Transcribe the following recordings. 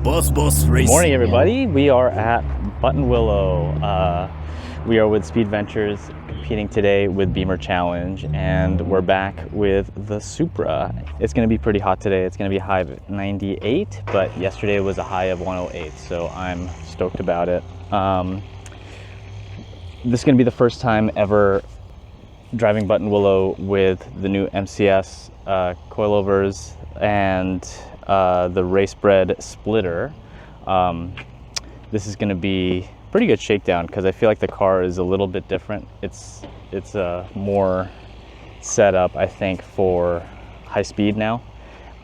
Boss Racing. Good morning, everybody. We are at Buttonwillow. We are with Speed Ventures, competing today with Bimmer Challenge, and we're back with the Supra. It's going to be pretty hot today. It's going to be a high of 98, but yesterday was a high of 108, so I'm stoked about it. This is going to be the first time ever driving Buttonwillow with the new MCS coilovers and the race-bred splitter. This is going to be pretty good shakedown because I feel like the car is a little bit different. It's more set up, I think, for high speed now.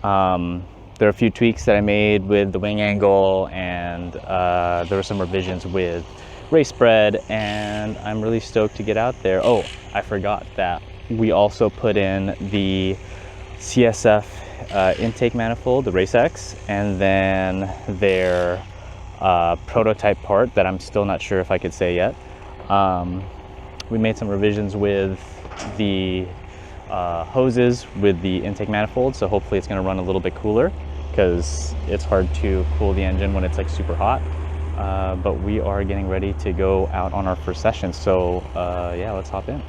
There are a few tweaks that I made with the wing angle, and there were some revisions with race spread, and I'm really stoked to get out there. Oh, I forgot that we also put in the CSF intake manifold, the Race X, and then their prototype part that I'm still not sure if I could say yet. We made some revisions with the hoses with the intake manifold, so hopefully it's going to run a little bit cooler because it's hard to cool the engine when it's like super hot. But we are getting ready to go out on our first session, so yeah, let's hop in.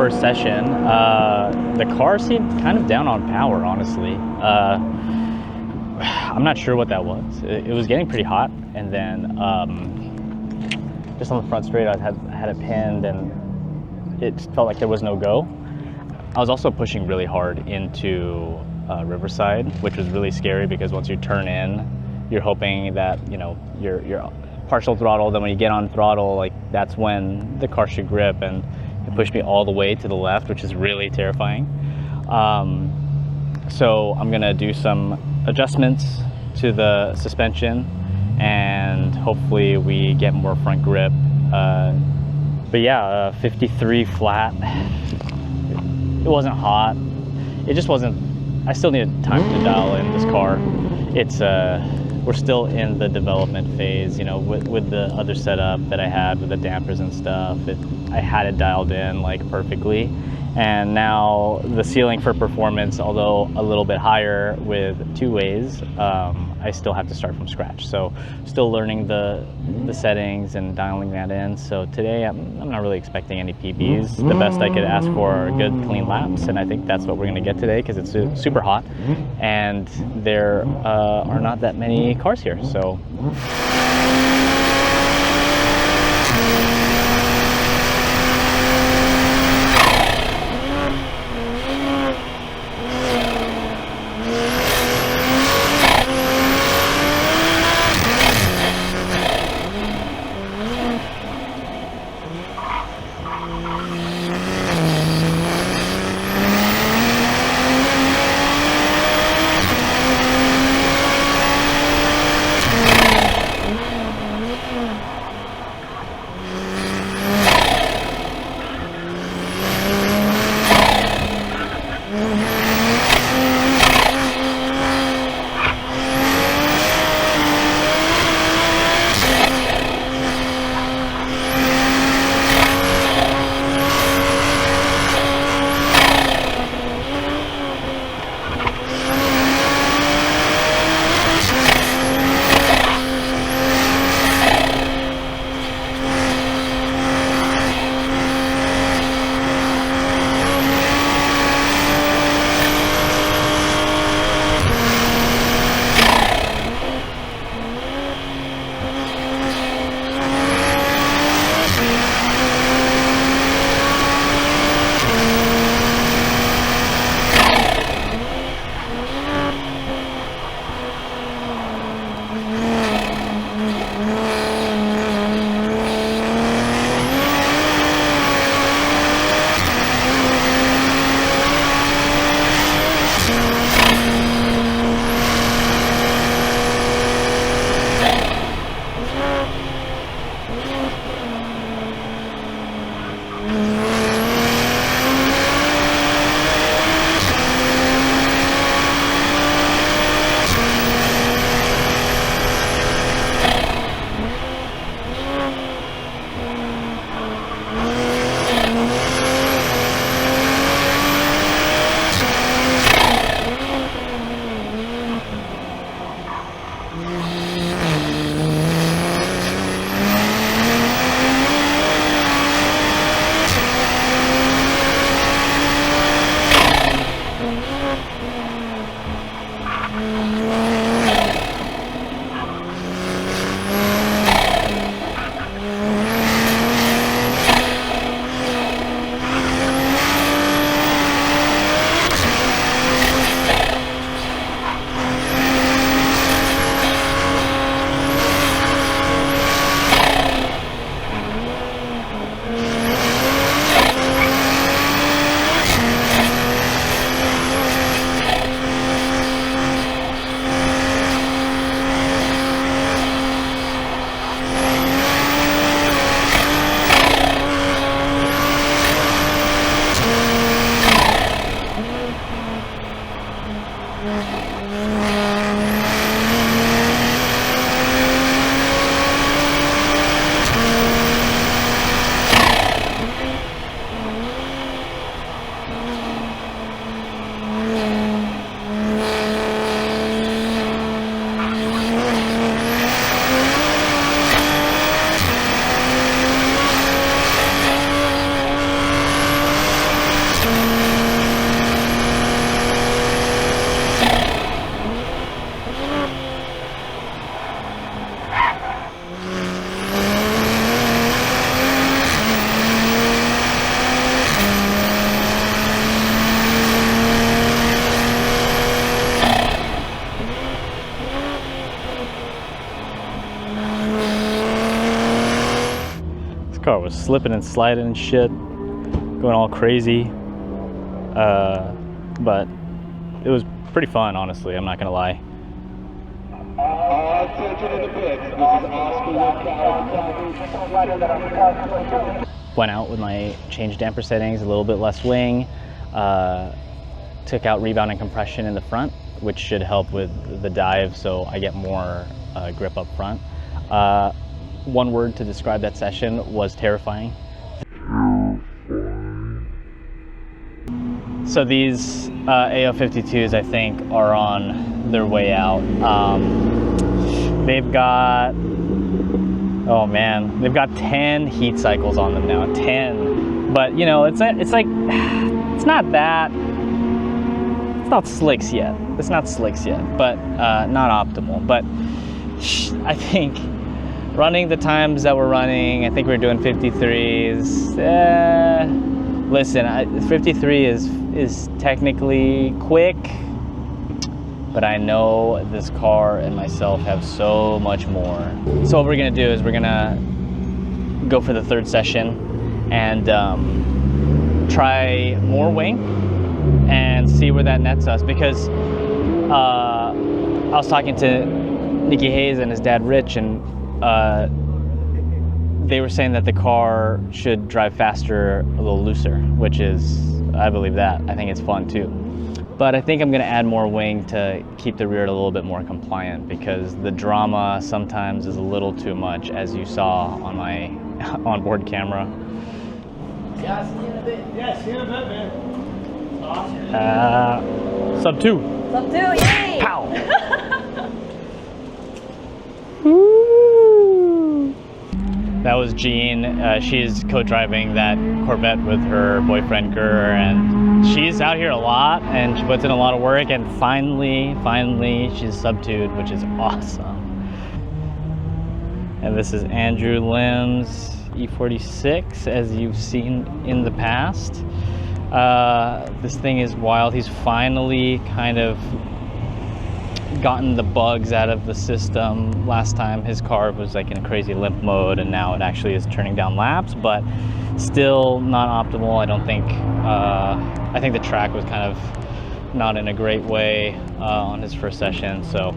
first session, the car seemed kind of down on power, honestly. I'm not sure what that was. It was getting pretty hot, and then just on the front straight, I had it pinned, and it felt like there was no go. I was also pushing really hard into Riverside, which was really scary because once you turn in, you're hoping that, you know, you're partial throttle. Then when you get on throttle, like, that's when the car should grip, and it pushed me all the way to the left, which is really terrifying. So I'm gonna do some adjustments to the suspension, and hopefully we get more front grip. But yeah, 53 flat. It wasn't hot. It just wasn't. I still needed time to dial in this car. It's we're still in the development phase, you know, with the other setup that I had with the dampers and stuff. I had it dialed in like perfectly, and now the ceiling for performance, although a little bit higher with 2-ways, I still have to start from scratch. So still learning the settings and dialing that in. So today I'm not really expecting any PBs. The best I could ask for are good clean laps, and I think that's what we're gonna get today because it's super hot and there are not that many cars here. So car was slipping and sliding and shit, going all crazy. But it was pretty fun, honestly, I'm not gonna lie. Went out with my change damper settings, a little bit less wing, took out rebound and compression in the front, which should help with the dive so I get more grip up front. One word to describe that session was terrifying. So these AO52s, I think, are on their way out. They've got, oh man, they've got 10 heat cycles on them now, 10. But you know, it's not slicks yet. It's not slicks yet, but not optimal. But I think running the times that we're running, I think we're doing 53s. Listen, 53 is technically quick, but I know this car and myself have so much more. So what we're gonna do is we're gonna go for the third session and try more wing and see where that nets us, because I was talking to Nicky Hayes and his dad Rich, and they were saying that the car should drive faster, a little looser, which is, I believe that. I think it's fun too. But I think I'm gonna add more wing to keep the rear a little bit more compliant, because the drama sometimes is a little too much, as you saw on my onboard camera. Yeah, see you in a bit. Yeah, see you in a bit, man. Awesome. Sub 2. Sub 2, yay! Pow! That was Jean. She's co-driving that Corvette with her boyfriend Gurr, and she's out here a lot and she puts in a lot of work, and finally she's sub-2'd, which is awesome. And this is Andrew Lim's E46, as you've seen in the past. This thing is wild. He's finally kind of gotten the bugs out of the system. Last time his car was like in a crazy limp mode, and now it actually is turning down laps, but still not optimal. I don't think, I think the track was kind of not in a great way on his first session. So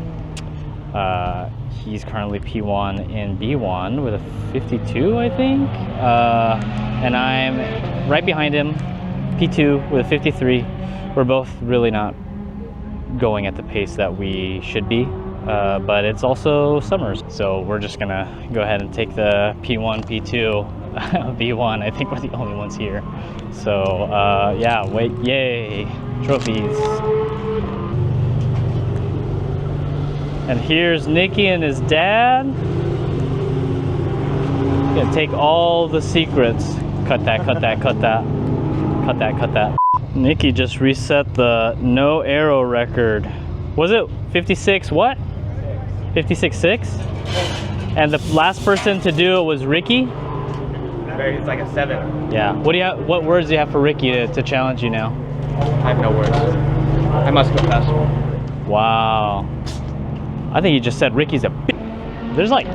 he's currently P1 in B1 with a 52, I think. And I'm right behind him, P2 with a 53. We're both really not going at the pace that we should be, but it's also summers, so we're just gonna go ahead and take the P1, P2, B1. I think we're the only ones here. So yeah, wait, yay, trophies. And here's Nicky and his dad. Gonna take all the secrets. Cut that, cut that, cut that, cut that, cut that. Nicky just reset the no aero record. Was it 56 what? 56.6? And the last person to do it was Ricky? It's like a 7. Yeah. What words do you have for Ricky to challenge you now? I have no words. I must go faster. Wow. I think you just said Ricky's a b****. There's like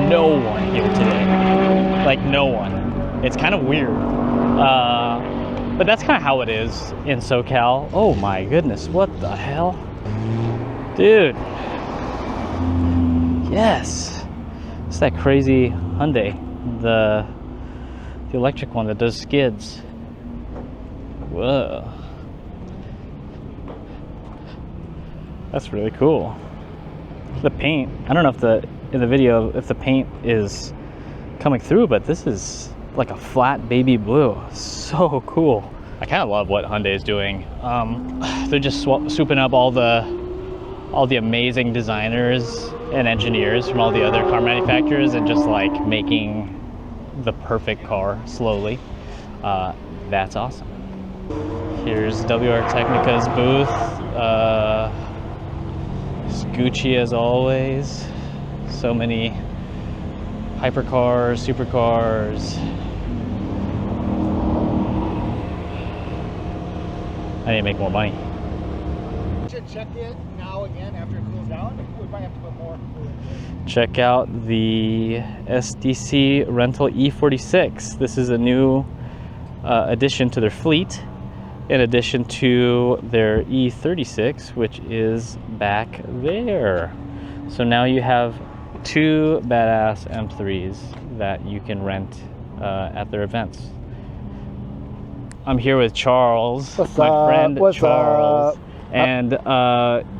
no one here today. Like no one. It's kind of weird. But that's kind of how it is in SoCal. Oh my goodness, what the hell? Dude. Yes. It's that crazy Hyundai. The electric one that does skids. Whoa. That's really cool. The paint, I don't know if in the video if the paint is coming through, but this is like a flat baby blue. So cool. I kind of love what Hyundai is doing. They're just swooping up all the amazing designers and engineers from all the other car manufacturers and just like making the perfect car slowly. That's awesome. Here's WR Technica's booth. It's Gucci as always. So many hypercars, supercars. I need to make more money. Should check it now again after it cools down. might have to put more. Check out the SDC Rental E46. This is a new addition to their fleet, in addition to their E36, which is back there. So now you have two badass M3s that you can rent at their events. I'm here with Charles, my friend Charles. And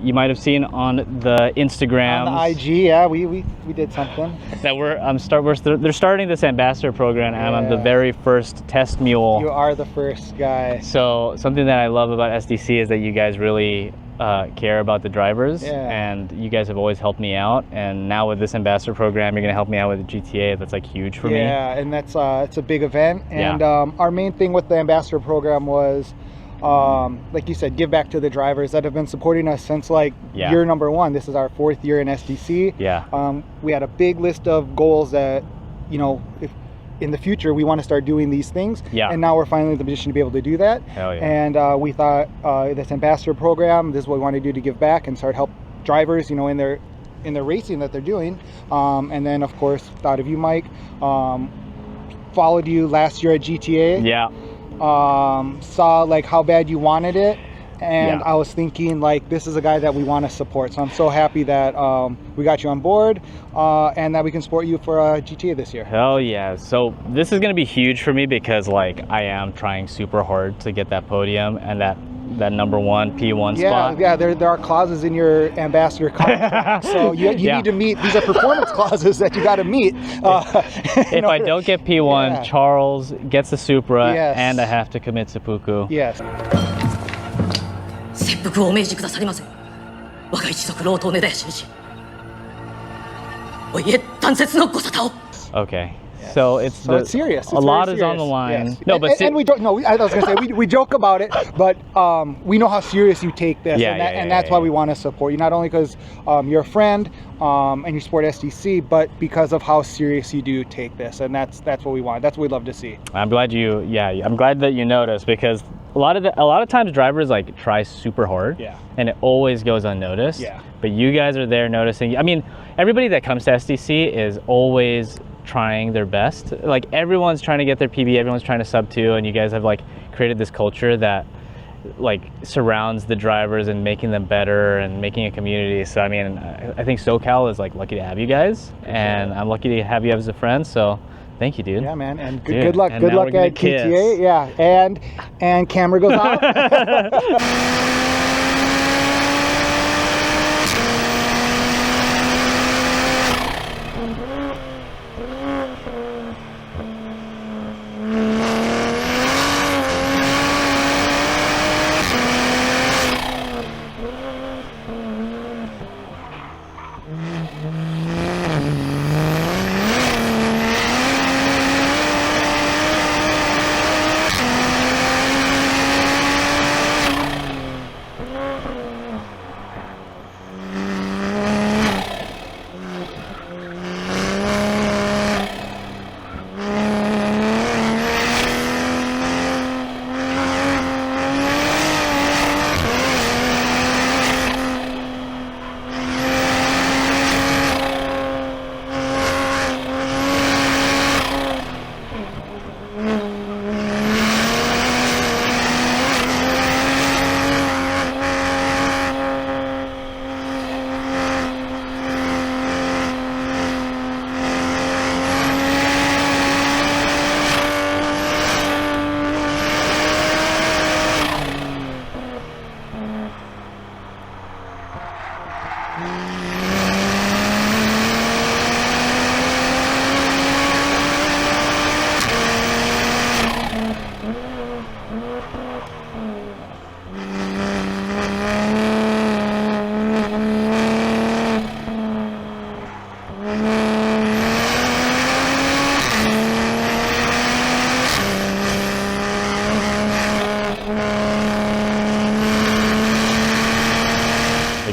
you might have seen on the Instagram, on the IG, yeah, we did something. That they're starting this ambassador program, and I'm the very first test mule. You are the first guy. So something that I love about SDC is that you guys really care about the drivers, and you guys have always helped me out. And now with this ambassador program, you're gonna help me out with the GTA. That's like huge for me. Yeah, and that's it's a big event. And our main thing with the ambassador program was, like you said, give back to the drivers that have been supporting us since like year number one. This is our 4th year in SDC. We had a big list of goals that, you know, if in the future we want to start doing these things, and now we're finally in the position to be able to do that. And we thought this ambassador program, this is what we want to do to give back and start help drivers, you know, in their racing that they're doing. And then of course thought of you, Mike. Followed you last year at GTA. Saw like how bad you wanted it, and I was thinking like, this is a guy that we want to support. So I'm so happy that we got you on board, and that we can support you for GTA this year. Hell yeah. So this is gonna be huge for me because like I am trying super hard to get that podium and that number 1 P1 spot. There are clauses in your ambassador contract. So you need to meet, these are performance clauses that you got to meet. If I don't get P1, Charles gets the Supra, and I have to commit seppuku. Okay. So it's serious. A lot is on the line. No, but and we don't. No, I was gonna say we joke about it, but we know how serious you take this, and that's why we want to support you. Not only because you're a friend and you support SDC, but because of how serious you do take this, and that's what we want. That's what we'd love to see. I'm glad you. I'm glad that you noticed, because a lot of times drivers like try super hard, and it always goes unnoticed. But you guys are there noticing. I mean, everybody that comes to SDC is always trying their best. Like everyone's trying to get their PB, everyone's trying to sub 2, and you guys have like created this culture that like surrounds the drivers and making them better and making a community. So I mean, I think SoCal is like lucky to have you guys, and I'm lucky to have you as a friend. So thank you, dude. Yeah, man, and good luck. Good luck at GTA. Yeah, and camera goes out.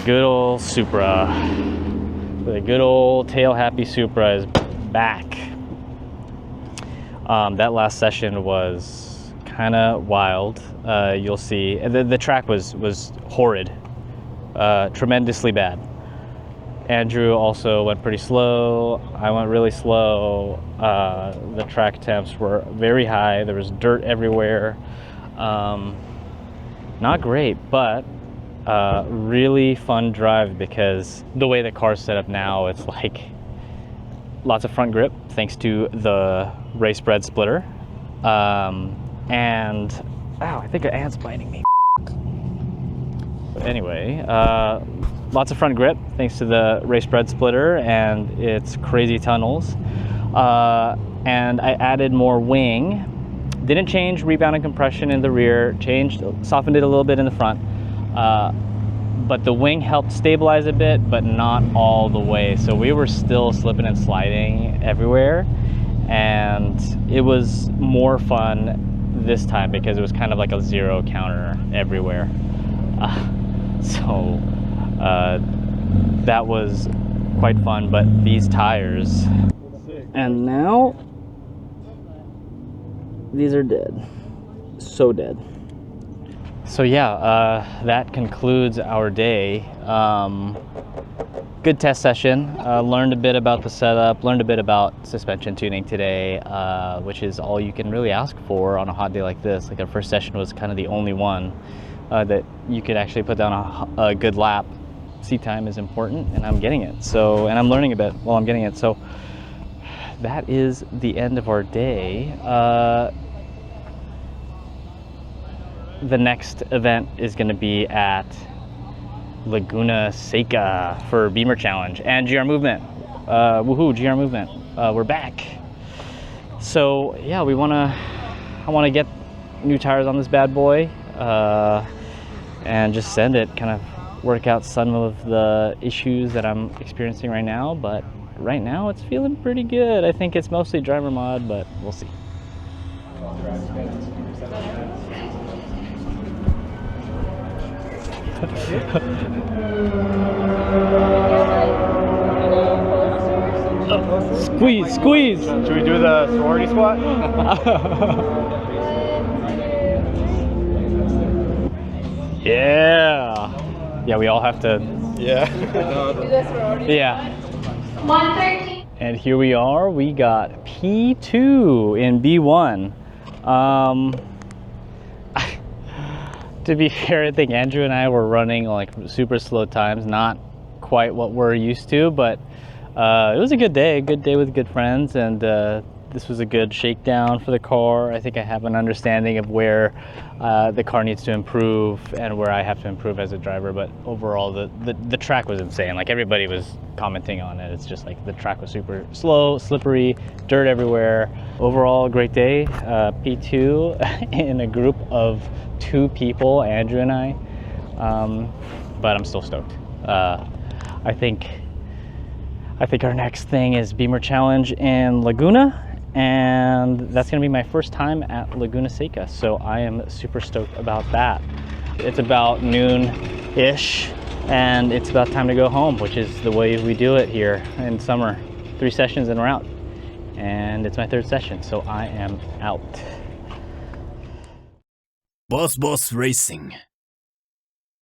Good old Supra. The good old tail happy Supra is back. That last session was kind of wild. You'll see the track was horrid, tremendously bad. Andrew also went pretty slow. I went really slow. The track temps were very high. There was dirt everywhere. Not great, but really fun drive because the way the car's set up now, it's like lots of front grip thanks to the race bred splitter. And ow, I think an ant's biting me. Anyway, lots of front grip thanks to the race bred splitter and its crazy tunnels. And I added more wing. Didn't change rebound and compression in the rear, softened it a little bit in the front. But the wing helped stabilize a bit, but not all the way. So we were still slipping and sliding everywhere. And it was more fun this time because it was kind of like a zero counter everywhere. So that was quite fun, but these tires, and now these are dead, so dead. So yeah, that concludes our day. Good test session. Learned a bit about the setup, learned a bit about suspension tuning today, which is all you can really ask for on a hot day like this. Like our first session was kind of the only one that you could actually put down a good lap. Seat time is important, and I'm getting it. So, and I'm learning a bit while I'm getting it. So that is the end of our day. The next event is going to be at Laguna Seca for Bimmer Challenge and GR Movement. Woohoo, GR Movement. We're back. So yeah, I want to get new tires on this bad boy and just send it, kind of work out some of the issues that I'm experiencing right now. But right now it's feeling pretty good. I think it's mostly driver mod, but we'll see. Squeeze, squeeze. Should we do the sorority squat? Yeah. Yeah, we all have to. Yeah. Yeah. 113. And here we are. We got P2 in B1. To be fair, I think Andrew and I were running like super slow times, not quite what we're used to, but it was a good day with good friends, and this was a good shakedown for the car. I think I have an understanding of where the car needs to improve and where I have to improve as a driver, but overall the track was insane. Like everybody was commenting on it. It's just like the track was super slow, slippery, dirt everywhere. Overall, great day. P2 in a group of 2 people, Andrew and I, but I'm still stoked. I think our next thing is Bimmer Challenge in Laguna, and that's gonna be my first time at Laguna Seca, so I am super stoked about that. It's about noon-ish, and it's about time to go home, which is the way we do it here in summer. 3 sessions and we're out, and it's my 3rd session, so I am out. BOSS Racing.